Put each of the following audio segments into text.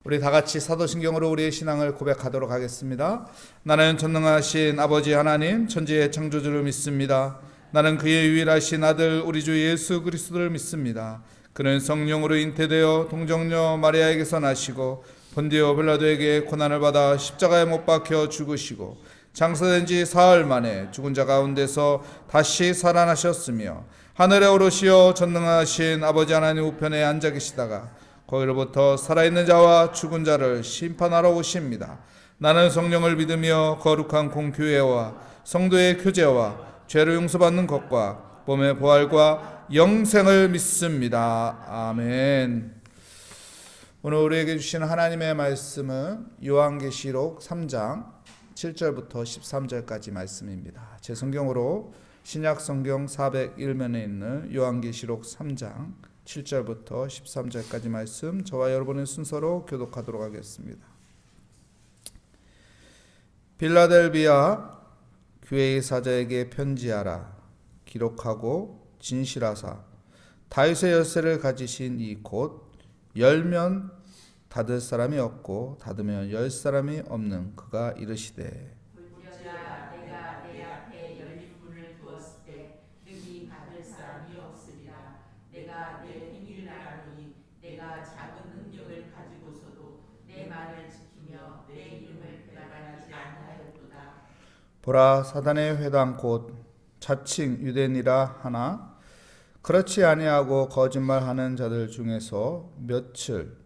우리 다 같이 사도신경으로 우리의 신앙을 고백하도록 하겠습니다. 나는 전능하신 아버지 하나님 천지의 창조주를 믿습니다. 나는 그의 유일하신 아들 우리 주 예수 그리스도를 믿습니다. 그는 성령으로 잉태되어 동정녀 마리아에게서 나시고 본디오 빌라도에게 고난을 받아 십자가에 못 박혀 죽으시고 장사된 지 사흘 만에 죽은 자 가운데서 다시 살아나셨으며 하늘에 오르시어 전능하신 아버지 하나님 우편에 앉아 계시다가 거기로부터 살아있는 자와 죽은 자를 심판하러 오십니다. 나는 성령을 믿으며 거룩한 공교회와 성도의 교제와 죄를 용서받는 것과 몸의 부활과 영생을 믿습니다. 아멘. 오늘 우리에게 주신 하나님의 말씀은 요한계시록 3장 7절부터 13절까지 말씀입니다. 제 성경으로 신약 성경 401면에 있는 요한계시록 3장 7절부터 13절까지 말씀 저와 여러분의 순서로 교독하도록 하겠습니다. 빌라델비아 교회의 사자에게 편지하라. 기록하고 진실하사 다윗의 열쇠를 가지신 이 곧 열면 닫을 사람이 없고 닫으면 열 사람이 없는 그가 이르시되 내가 내 앞에 열린 문을 두었을 때 능히 닫을 사람이 없으리라. 내가 내 비밀을 아노니 내가 작은 능력을 가지고서도 내 말을 지키며 내 이름을 배반하지 아니하였도다. 보라 사단의 회당 곧 자칭 유대인이라 하나 그렇지 아니하고 거짓말하는 자들 중에서 몇을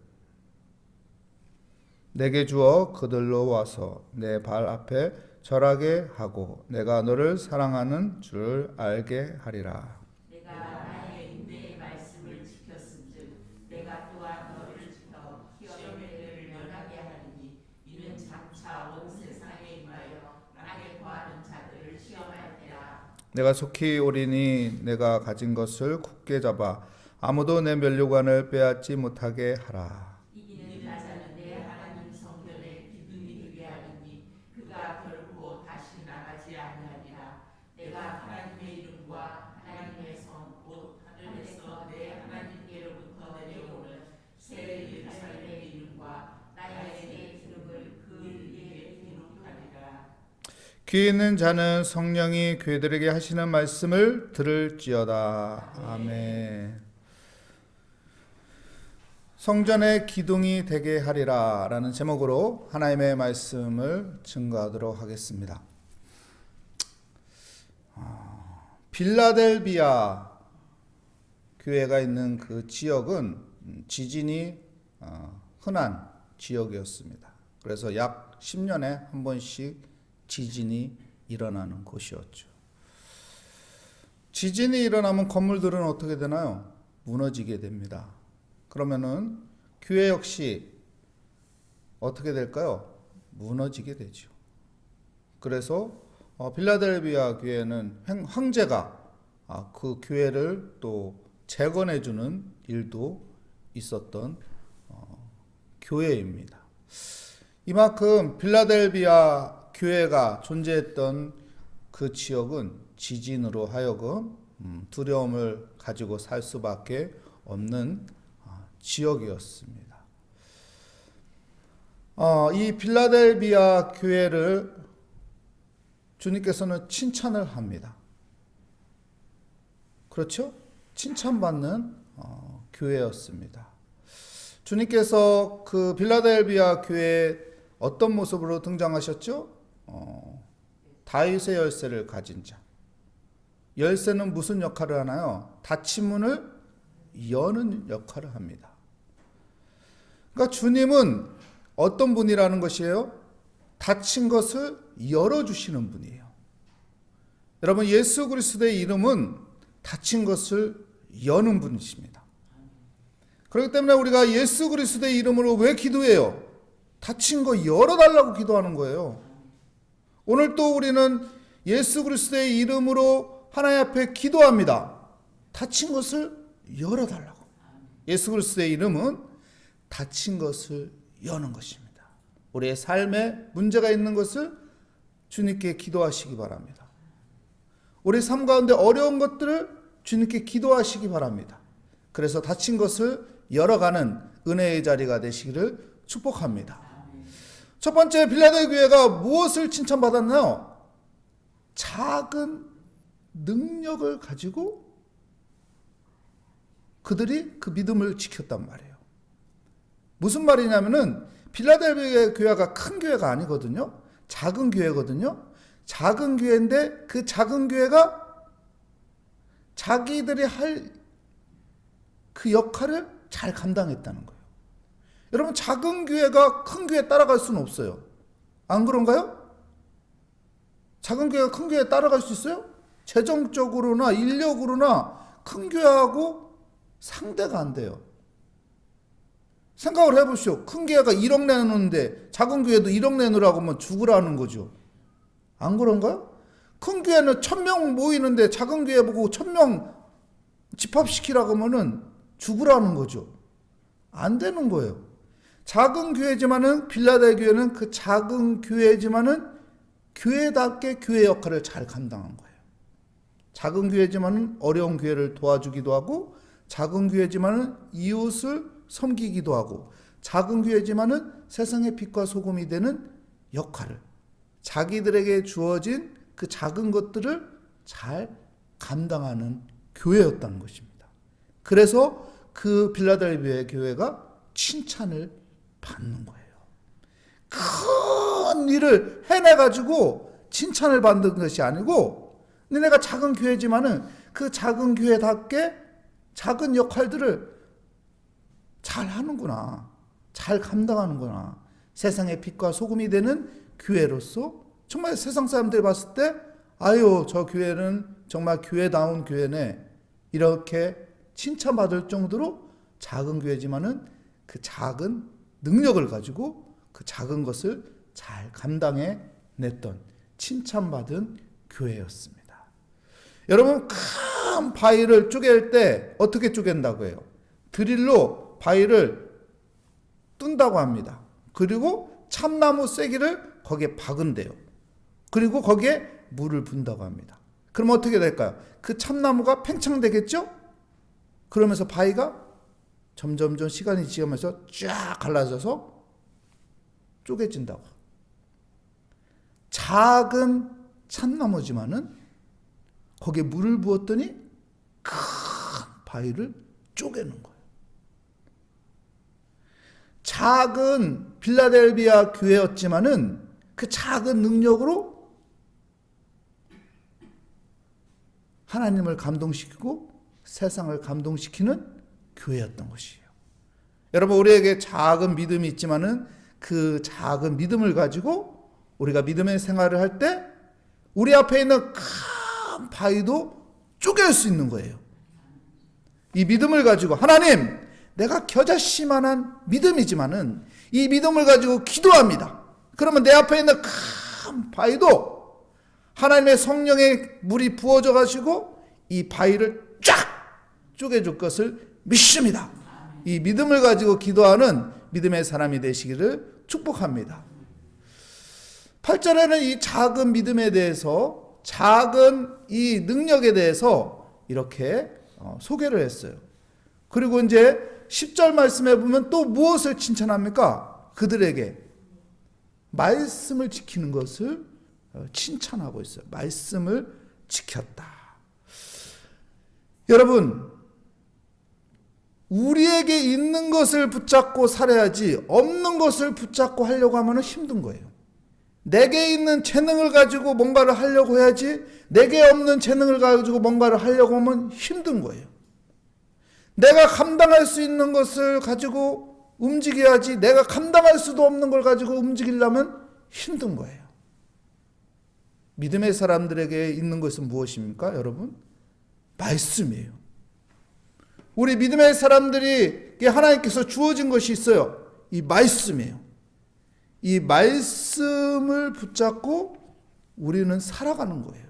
내게 주어 그들로 와서 내 발 앞에 절하게 하고 내가 너를 사랑하는 줄 알게 하리라. 내가 나의 인내의 말씀을 지켰은즉 내가 또한 너를 지켜 시험의 때를 면하게 하리니 이는 장차 온 세상에 임하여 나에 거하는 자들을 시험할 때라. 내가 속히 오리니 내가 가진 것을 굳게 잡아 아무도 내 면류관을 빼앗지 못하게 하라. 이기는 자는 내 하나님 성전에 기둥이 되게 하리니 그가 결코 다시 나가지 아니하리라. 내가 하나님의 이름과 하나님의 성 곧 하늘에서 내 하나님께로부터 내려오는 새 예루살렘의 이름과 나의 새 기름을 그 위에 기록하리라. 귀 있는 자는 성령이 교회들에게 하시는 말씀을 들을지어다. 아멘. 성전의 기둥이 되게 하리라 라는 제목으로 하나님의 말씀을 증거하도록 하겠습니다. 빌라델비아 교회가 있는 그 지역은 지진이 흔한 지역이었습니다. 그래서 약 10년에 한 번씩 지진이 일어나는 곳이었죠. 지진이 일어나면 건물들은 어떻게 되나요? 무너지게 됩니다. 그러면은 교회 역시 어떻게 될까요? 무너지게 되죠. 그래서 빌라델비아 교회는 황제가 그 교회를 또 재건해주는 일도 있었던 교회입니다. 이만큼 빌라델비아 교회가 존재했던 그 지역은 지진으로 하여금 두려움을 가지고 살 수밖에 없는 지역이었습니다. 이 빌라델비아 교회를 주님께서는 칭찬을 합니다. 그렇죠? 칭찬받는 교회였습니다. 주님께서 그 빌라델비아 교회에 어떤 모습으로 등장하셨죠? 다윗의 열쇠를 가진 자. 열쇠는 무슨 역할을 하나요? 닫힌 문을 여는 역할을 합니다. 그러니까 주님은 어떤 분이라는 것이에요? 닫힌 것을 열어주시는 분이에요. 여러분, 예수 그리스도의 이름은 닫힌 것을 여는 분이십니다. 그렇기 때문에 우리가 예수 그리스도의 이름으로 왜 기도해요? 닫힌 거 열어달라고 기도하는 거예요. 오늘 또 우리는 예수 그리스도의 이름으로 하나님 앞에 기도합니다. 닫힌 것을 열어달라고. 예수 그리스도의 이름은 닫힌 것을 여는 것입니다. 우리의 삶에 문제가 있는 것을 주님께 기도하시기 바랍니다. 우리 삶 가운데 어려운 것들을 주님께 기도하시기 바랍니다. 그래서 닫힌 것을 열어가는 은혜의 자리가 되시기를 축복합니다. 첫 번째, 빌라델 교회가 무엇을 칭찬받았나요? 작은 능력을 가지고 그들이 그 믿음을 지켰단 말이에요. 무슨 말이냐면은 빌라델비아 교회가 큰 교회가 아니거든요. 작은 교회거든요. 작은 교회인데 그 작은 교회가 자기들이 할 그 역할을 잘 감당했다는 거예요. 여러분, 작은 교회가 큰 교회 따라갈 수는 없어요. 안 그런가요? 작은 교회가 큰 교회 따라갈 수 있어요? 재정적으로나 인력으로나 큰 교회하고 상대가 안 돼요. 생각을 해보시오. 큰 교회가 1억 내놓는데 작은 교회도 1억 내놓으라고 하면 죽으라는 거죠. 안 그런가요? 큰 교회는 1000명 모이는데 작은 교회 보고 1000명 집합시키라고 하면은 죽으라는 거죠. 안 되는 거예요. 작은 교회지만은 빌라델 교회는 그 작은 교회지만은 교회답게 교회 역할을 잘 감당한 거예요. 작은 교회지만은 어려운 교회를 도와주기도 하고, 작은 교회지만은 이웃을 섬기기도 하고, 작은 교회지만은 세상의 빛과 소금이 되는 역할을, 자기들에게 주어진 그 작은 것들을 잘 감당하는 교회였다는 것입니다. 그래서 그 빌라델비아 교회가 칭찬을 받는 거예요. 큰 일을 해내가지고 칭찬을 받는 것이 아니고, 너네가 작은 교회지만은 그 작은 교회답게 작은 역할들을 잘 하는구나, 잘 감당하는구나, 세상의 빛과 소금이 되는 교회로서 정말 세상 사람들이 봤을 때 아유, 저 교회는 정말 교회다운 교회네, 이렇게 칭찬받을 정도로 작은 교회지만은 그 작은 능력을 가지고 그 작은 것을 잘 감당해 냈던 칭찬받은 교회였습니다. 여러분, 큰 바위를 쪼갤 때 어떻게 쪼갠다고 해요? 드릴로 바위를 뜬다고 합니다. 그리고 참나무 쐐기를 거기에 박은대요. 그리고 거기에 물을 붓는다고 합니다. 그럼 어떻게 될까요? 그 참나무가 팽창되겠죠? 그러면서 바위가 점점 시간이 지나면서 쫙 갈라져서 쪼개진다고. 작은 참나무지만은 거기에 물을 부었더니 큰 바위를 쪼개는 거예요. 작은 빌라델비아 교회였지만은 그 작은 능력으로 하나님을 감동시키고 세상을 감동시키는 교회였던 것이에요. 여러분, 우리에게 작은 믿음이 있지만은 그 작은 믿음을 가지고 우리가 믿음의 생활을 할 때 우리 앞에 있는 큰 바위도 쪼갤 수 있는 거예요. 이 믿음을 가지고, 하나님, 내가 겨자씨만한 믿음이지만은 이 믿음을 가지고 기도합니다. 그러면 내 앞에 있는 큰 바위도 하나님의 성령의 물이 부어져 가지고 이 바위를 쫙 쪼개줄 것을 믿습니다. 이 믿음을 가지고 기도하는 믿음의 사람이 되시기를 축복합니다. 8절에는 이 작은 믿음에 대해서, 작은 이 능력에 대해서 이렇게 소개를 했어요. 그리고 이제 10절 말씀에 보면 또 무엇을 칭찬합니까? 그들에게 말씀을 지키는 것을 칭찬하고 있어요. 말씀을 지켰다. 여러분, 우리에게 있는 것을 붙잡고 살아야지 없는 것을 붙잡고 하려고 하면 힘든 거예요. 내게 있는 재능을 가지고 뭔가를 하려고 해야지 내게 없는 재능을 가지고 뭔가를 하려고 하면 힘든 거예요. 내가 감당할 수 있는 것을 가지고 움직여야지 내가 감당할 수도 없는 걸 가지고 움직이려면 힘든 거예요. 믿음의 사람들에게 있는 것은 무엇입니까, 여러분? 말씀이에요. 우리 믿음의 사람들이 하나님께서 주어진 것이 있어요. 이 말씀이에요. 이 말씀을 붙잡고 우리는 살아가는 거예요.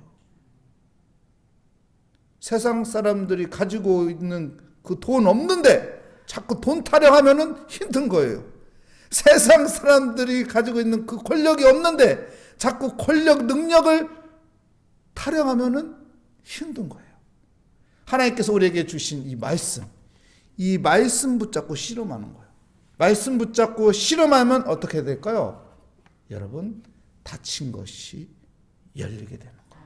세상 사람들이 가지고 있는 그 돈 없는데 자꾸 돈 타령하면은 힘든 거예요. 세상 사람들이 가지고 있는 그 권력이 없는데 자꾸 권력 능력을 타령하면은 힘든 거예요. 하나님께서 우리에게 주신 이 말씀 붙잡고 씨름하는 거예요. 말씀 붙잡고 씨름하면 어떻게 될까요? 여러분, 닫힌 것이 열리게 되는 거예요.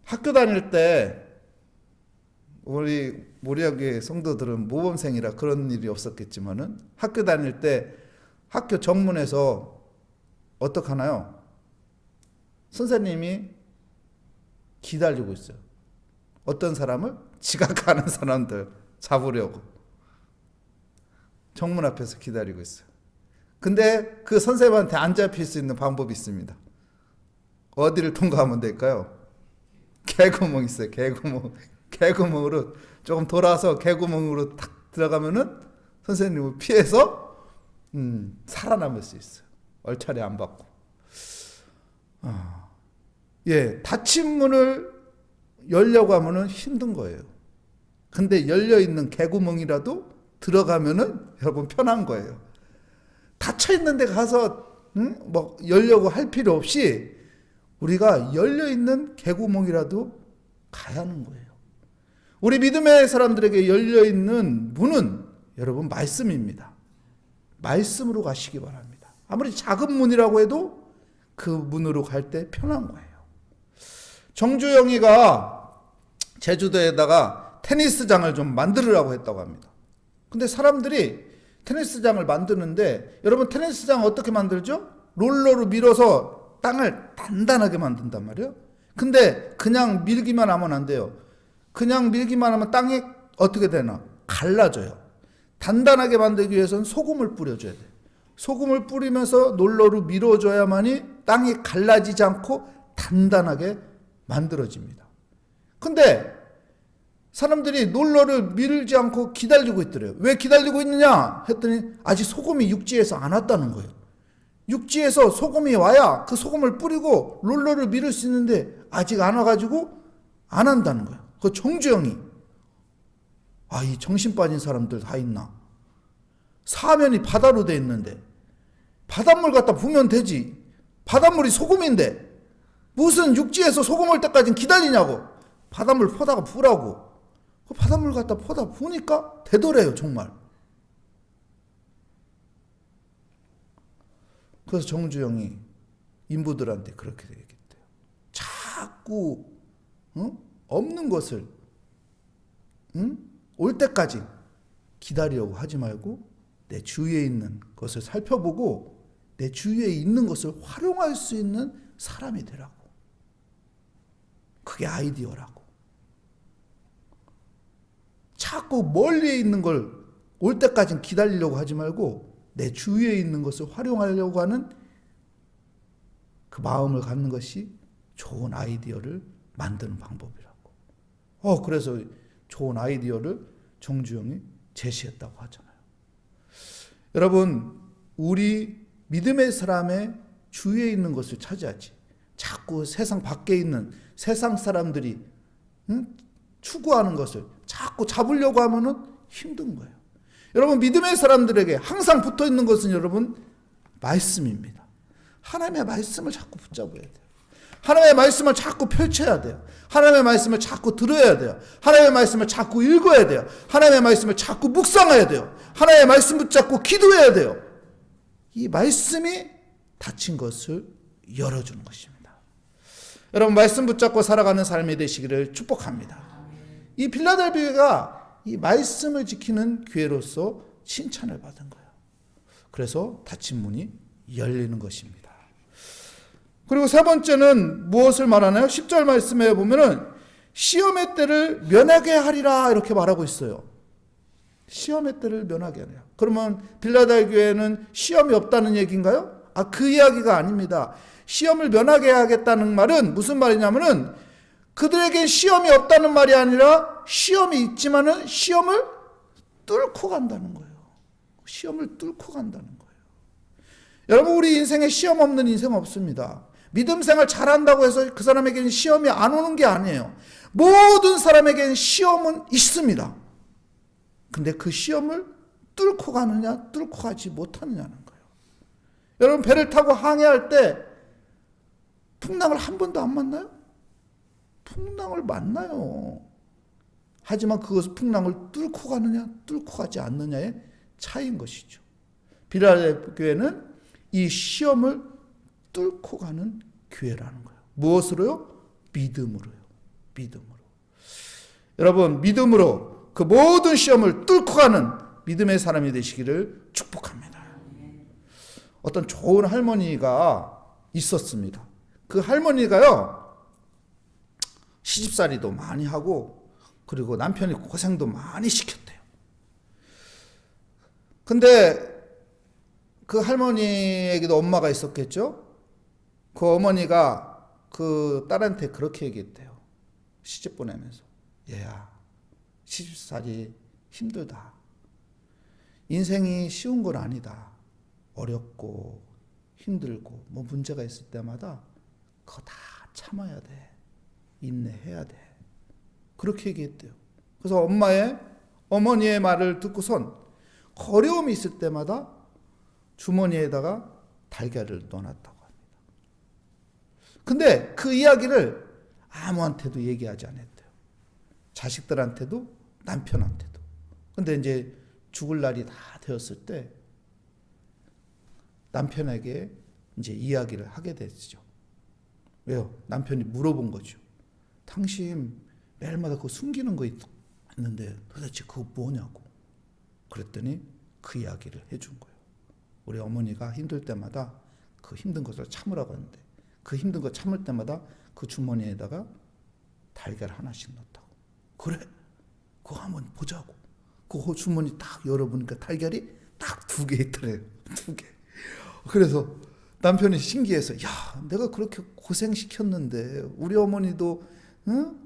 학교 다닐 때 우리 모리아교회 성도들은 모범생이라 그런 일이 없었겠지만은 학교 다닐 때 학교 정문에서 어떻게 하나요? 선생님이 기다리고 있어요. 어떤 사람을? 지각하는 사람들 잡으려고 정문 앞에서 기다리고 있어요. 근데 그 선생님한테 안 잡힐 수 있는 방법이 있습니다. 어디를 통과하면 될까요? 개구멍 있어요. 개구멍으로 조금 돌아서 개구멍으로 탁 들어가면은 선생님을 피해서 살아남을 수 있어요. 얼차례 안 받고. 닫힌 문을 열려고 하면은 힘든 거예요. 근데 열려 있는 개구멍이라도 들어가면은 여러분 편한 거예요. 닫혀 있는 데 가서 뭐 열려고 할 필요 없이 우리가 열려 있는 개구멍이라도 가야 하는 거예요. 우리 믿음의 사람들에게 열려 있는 문은 여러분 말씀입니다. 말씀으로 가시기 바랍니다. 아무리 작은 문이라고 해도 그 문으로 갈 때 편한 거예요. 정주영이가 제주도에다가 테니스장을 좀 만들으라고 했다고 합니다. 근데 사람들이 테니스장을 만드는데 여러분 테니스장 어떻게 만들죠? 롤러로 밀어서 땅을 단단하게 만든단 말이에요. 근데 그냥 밀기만 하면 안 돼요. 그냥 밀기만 하면 땅이 어떻게 되나? 갈라져요. 단단하게 만들기 위해서는 소금을 뿌려줘야 돼요. 소금을 뿌리면서 롤러로 밀어줘야만이 땅이 갈라지지 않고 단단하게 만들어집니다. 근데 사람들이 롤러를 밀지 않고 기다리고 있더래요. 왜 기다리고 있느냐 했더니 아직 소금이 육지에서 안 왔다는 거예요. 육지에서 소금이 와야 그 소금을 뿌리고 롤러를 밀을 수 있는데 아직 안 와가지고 안 한다는 거예요. 그 정주영이 이 정신 빠진 사람들 다 있나? 사면이 바다로 돼 있는데 바닷물 갖다 부으면 되지. 바닷물이 소금인데 무슨 육지에서 소금 올 때까지는 기다리냐고. 바닷물 퍼다가 부으라고. 그 바닷물 갖다 퍼다 부으니까 되더래요, 정말. 그래서 정주영이 인부들한테 그렇게 얘기했대요. 자꾸 없는 것을 올 때까지 기다리려고 하지 말고 내 주위에 있는 것을 살펴보고 내 주위에 있는 것을 활용할 수 있는 사람이 되라고. 그게 아이디어라고. 자꾸 멀리에 있는 걸 올 때까지 기다리려고 하지 말고 내 주위에 있는 것을 활용하려고 하는 그 마음을 갖는 것이 좋은 아이디어를 만드는 방법이라고. 그래서 좋은 아이디어를 정주영이 제시했다고 하잖아요. 여러분, 우리 믿음의 사람의 주위에 있는 것을 찾아야지. 자꾸 세상 밖에 있는 세상 사람들이 추구하는 것을 자꾸 잡으려고 하면은 힘든 거예요. 여러분, 믿음의 사람들에게 항상 붙어 있는 것은 여러분 말씀입니다. 하나님의 말씀을 자꾸 붙잡아야 돼요. 하나님의 말씀을 자꾸 펼쳐야 돼요. 하나님의 말씀을 자꾸 들어야 돼요. 하나님의 말씀을 자꾸 읽어야 돼요. 하나님의 말씀을 자꾸 묵상해야 돼요. 하나님의 말씀 붙잡고 기도해야 돼요. 이 말씀이 닫힌 것을 열어주는 것입니다. 여러분, 말씀 붙잡고 살아가는 삶이 되시기를 축복합니다. 이 빌라델비아가 이 말씀을 지키는 교회로서 칭찬을 받은 거예요. 그래서 닫힌 문이 열리는 것입니다. 그리고 세 번째는 무엇을 말하나요? 10절 말씀에 보면은 시험의 때를 면하게 하리라 이렇게 말하고 있어요. 시험의 때를 면하게 하리라. 그러면 빌라델 교회는 시험이 없다는 얘기인가요? 그 이야기가 아닙니다. 시험을 면하게 하겠다는 말은 무슨 말이냐면은 그들에겐 시험이 없다는 말이 아니라 시험이 있지만은 시험을 뚫고 간다는 거예요. 시험을 뚫고 간다는 거예요. 여러분, 우리 인생에 시험 없는 인생 없습니다. 믿음 생활 잘한다고 해서 그 사람에게는 시험이 안 오는 게 아니에요. 모든 사람에게는 시험은 있습니다. 근데 그 시험을 뚫고 가느냐, 뚫고 가지 못하느냐는 거예요. 여러분, 배를 타고 항해할 때 풍랑을 한 번도 안 만나요? 풍랑을 만나요. 하지만 그것을 풍랑을 뚫고 가느냐 뚫고 가지 않느냐의 차이인 것이죠. 빌라델피아 교회는 이 시험을 뚫고 가는 교회라는 거예요. 무엇으로요? 믿음으로요. 믿음으로. 여러분, 믿음으로 그 모든 시험을 뚫고 가는 믿음의 사람이 되시기를 축복합니다. 어떤 좋은 할머니가 있었습니다. 그 할머니가요, 시집살이도 많이 하고 그리고 남편이 고생도 많이 시켰대요. 근데 그 할머니에게도 엄마가 있었겠죠? 그 어머니가 그 딸한테 그렇게 얘기했대요. 시집 보내면서. 얘야, 시집살이 힘들다. 인생이 쉬운 건 아니다. 어렵고 힘들고 뭐 문제가 있을 때마다 그거 다 참아야 돼. 인내해야 돼. 그렇게 얘기했대요. 그래서 어머니의 말을 듣고선 어려움이 있을 때마다 주머니에다가 달걀을 넣어놨다고 합니다. 근데 그 이야기를 아무한테도 얘기하지 않았대요. 자식들한테도 남편한테도. 근데 이제 죽을 날이 다 되었을 때 남편에게 이제 이야기를 하게 됐죠. 왜요? 남편이 물어본 거죠. 당신 매일마다 그거 숨기는 거 있는데 도대체 그거 뭐냐고. 그랬더니 그 이야기를 해준 거예요. 우리 어머니가 힘들 때마다 그 힘든 것을 참으라고 하는데 그 힘든 거 참을 때마다 그 주머니에다가 달걀 하나씩 넣었다고. 그래? 그거 한번 보자고. 그 주머니 딱 열어보니까 달걀이 딱 2개 있더래요. 2개. 그래서 남편이 신기해서 야, 내가 그렇게 고생시켰는데 우리 어머니도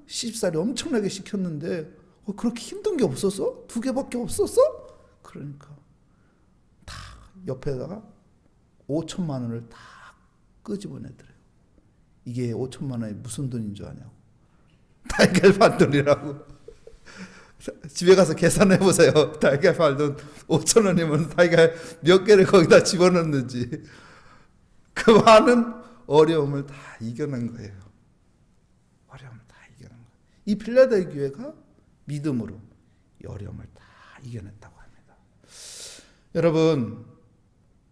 시집살이 엄청나게 시켰는데 그렇게 힘든 게 없었어? 2개밖에 없었어? 그러니까 다 옆에다가 5천만 원을 다 끄집어내더래요. 이게 5천만 원이 무슨 돈인 줄 아냐고. 달걀 반 돈이라고. 집에 가서 계산해 보세요. 달걀 반 돈 5천 원이면 달걀 몇 개를 거기다 집어넣는지. 그 많은 어려움을 다 이겨낸 거예요. 어려움을 다 이겨낸 거예요. 이 빌라델피아 교회가 믿음으로 이 어려움을 다 이겨냈다고 합니다. 여러분,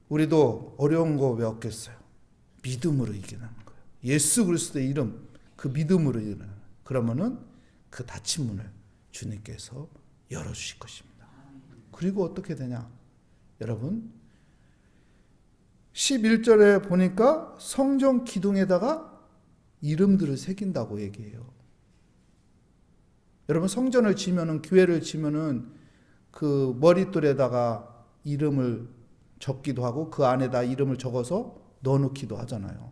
우리도 어려운 거 왜 없겠어요? 믿음으로 이겨내는 거예요. 예수 그리스도의 이름, 그 믿음으로 이겨내는 거예요. 그러면은 그 닫힌 문을 주님께서 열어주실 것입니다. 그리고 어떻게 되냐? 여러분, 11절에 보니까 성전 기둥에다가 이름들을 새긴다고 얘기해요. 여러분, 성전을 지면은, 교회를 지면은 그 머릿돌에다가 이름을 적기도 하고 그 안에다 이름을 적어서 넣어놓기도 하잖아요.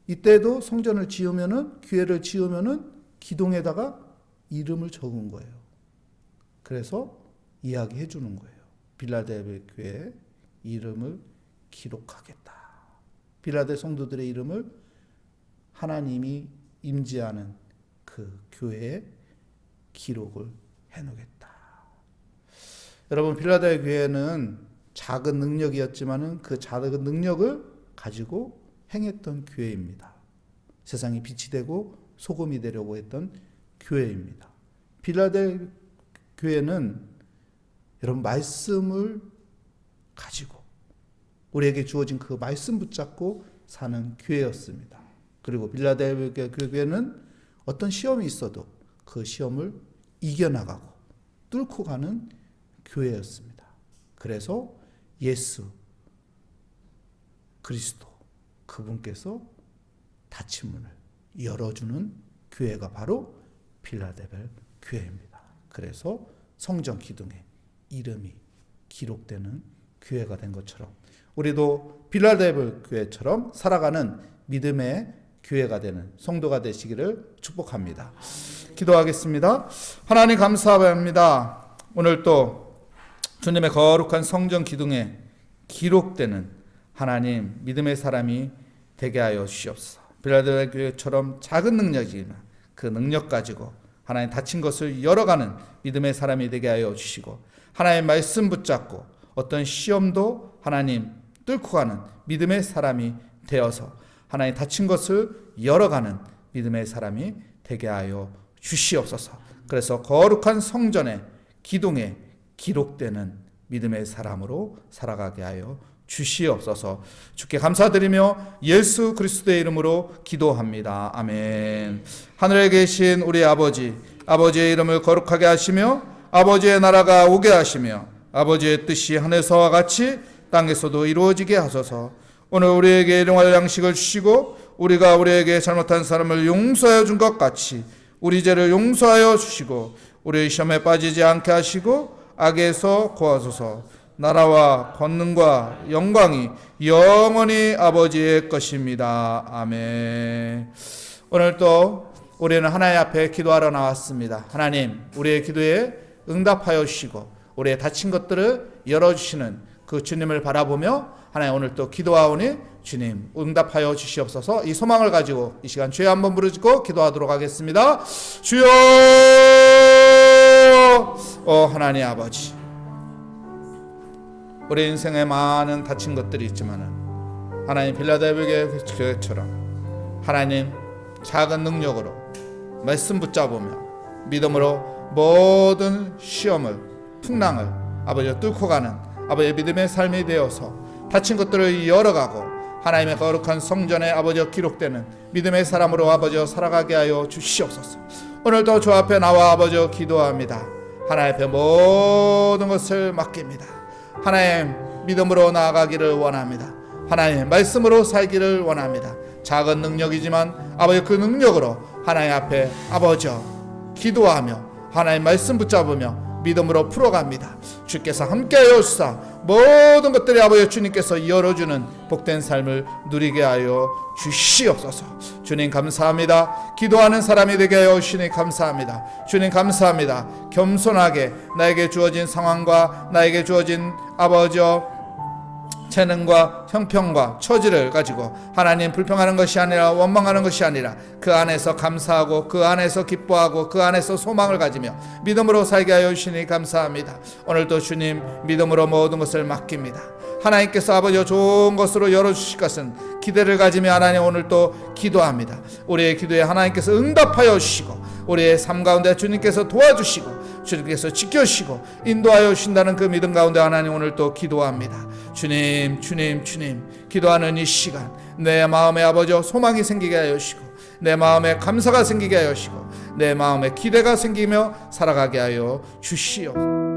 이때도 성전을 지으면은, 교회를 지으면은 기둥에다가 이름을 적은 거예요. 그래서 이야기해 주는 거예요. 빌라델피아 교회의 이름을 기록하겠다. 빌라델 성도들의 이름을 하나님이 임재하는 그 교회에 기록을 해놓겠다. 여러분, 빌라델피아 교회는 작은 능력이었지만은 그 작은 능력을 가지고 행했던 교회입니다. 세상에 빛이 되고 소금이 되려고 했던 교회입니다. 빌라델피아 교회는 여러분 말씀을 가지고 우리에게 주어진 그 말씀 붙잡고 사는 교회였습니다. 그리고 빌라델피아 교회는 어떤 시험이 있어도 그 시험을 이겨나가고 뚫고 가는 교회였습니다. 그래서 예수 그리스도 그분께서 닫힌 문을 열어주는 교회가 바로 빌라델피아 교회입니다. 그래서 성전 기둥에 이름이 기록되는 교회가 된 것처럼 우리도 빌라델피아 교회처럼 살아가는 믿음의 교회가 되는 성도가 되시기를 축복합니다. 기도하겠습니다. 하나님 감사합니다. 오늘 또 주님의 거룩한 성전 기둥에 기록되는 하나님 믿음의 사람이 되게 하여 주시옵소서. 빌라델피아 교회처럼 작은 능력이지만 그 능력 가지고 하나님 닫힌 것을 열어가는 믿음의 사람이 되게 하여 주시고 하나님의 말씀 붙잡고 어떤 시험도 하나님 뚫고 가는 믿음의 사람이 되어서 하나님 닫힌 것을 열어가는 믿음의 사람이 되게 하여 주시옵소서. 그래서 거룩한 성전의 기둥에 기록되는 믿음의 사람으로 살아가게 하여 주시옵소서. 주께 감사드리며 예수 그리스도의 이름으로 기도합니다. 아멘. 하늘에 계신 우리 아버지, 아버지의 이름을 거룩하게 하시며 아버지의 나라가 오게 하시며 아버지의 뜻이 하늘에서와 같이 땅에서도 이루어지게 하소서. 오늘 우리에게 일용할 양식을 주시고 우리가 우리에게 잘못한 사람을 용서하여 준 것 같이 우리 죄를 용서하여 주시고 우리 시험에 빠지지 않게 하시고 악에서 구하소서. 나라와 권능과 영광이 영원히 아버지의 것입니다. 아멘. 오늘 또 우리는 하나님 앞에 기도하러 나왔습니다. 하나님, 우리의 기도에 응답하여 주시고 우리의 닫힌 것들을 열어주시는 그 주님을 바라보며 하나님 오늘 또 기도하오니 주님 응답하여 주시옵소서. 이 소망을 가지고 이 시간 주여 한번 부르짖고 기도하도록 하겠습니다. 주여, 하나님 아버지, 우리 인생에 많은 닫힌 것들이 있지만은 하나님 빌라델비아 교회처럼 하나님 작은 능력으로 말씀 붙잡으며 믿음으로 모든 시험을 풍랑을 아버지가 뚫고 가는 아버지의 믿음의 삶이 되어서 닫힌 것들을 열어가고 하나님의 거룩한 성전에 아버지가 기록되는 믿음의 사람으로 아버지가 살아가게 하여 주시옵소서. 오늘도 주 앞에 나와 아버지가 기도합니다. 하나님 앞에 모든 것을 맡깁니다. 하나님 믿음으로 나아가기를 원합니다. 하나님 말씀으로 살기를 원합니다. 작은 능력이지만 아버지 그 능력으로 하나님 앞에 아버지 기도하며 하나님 말씀 붙잡으며 믿음으로 풀어갑니다. 주께서 함께하여 주사 모든 것들이 아버지 주님께서 열어주는 복된 삶을 누리게 하여 주시옵소서. 주님 감사합니다. 기도하는 사람이 되게 하여 주시니 감사합니다. 주님 감사합니다. 겸손하게 나에게 주어진 상황과 나에게 주어진 아버지 재능과 형편과 처지를 가지고 하나님 불평하는 것이 아니라 원망하는 것이 아니라 그 안에서 감사하고 그 안에서 기뻐하고 그 안에서 소망을 가지며 믿음으로 살게 하여 주시니 감사합니다. 오늘도 주님 믿음으로 모든 것을 맡깁니다. 하나님께서 아버지 좋은 것으로 열어주실 것은 기대를 가지며 하나님 오늘도 기도합니다. 우리의 기도에 하나님께서 응답하여 주시고 우리의 삶 가운데 주님께서 도와주시고 주님께서 지켜주시고 인도하여 주신다는 그 믿음 가운데 하나님 오늘도 기도합니다. 주님 기도하는 이 시간 내 마음에 아버지 소망이 생기게 하여 주시고 내 마음에 감사가 생기게 하여 주시고 내 마음에 기대가 생기며 살아가게 하여 주시옵소서.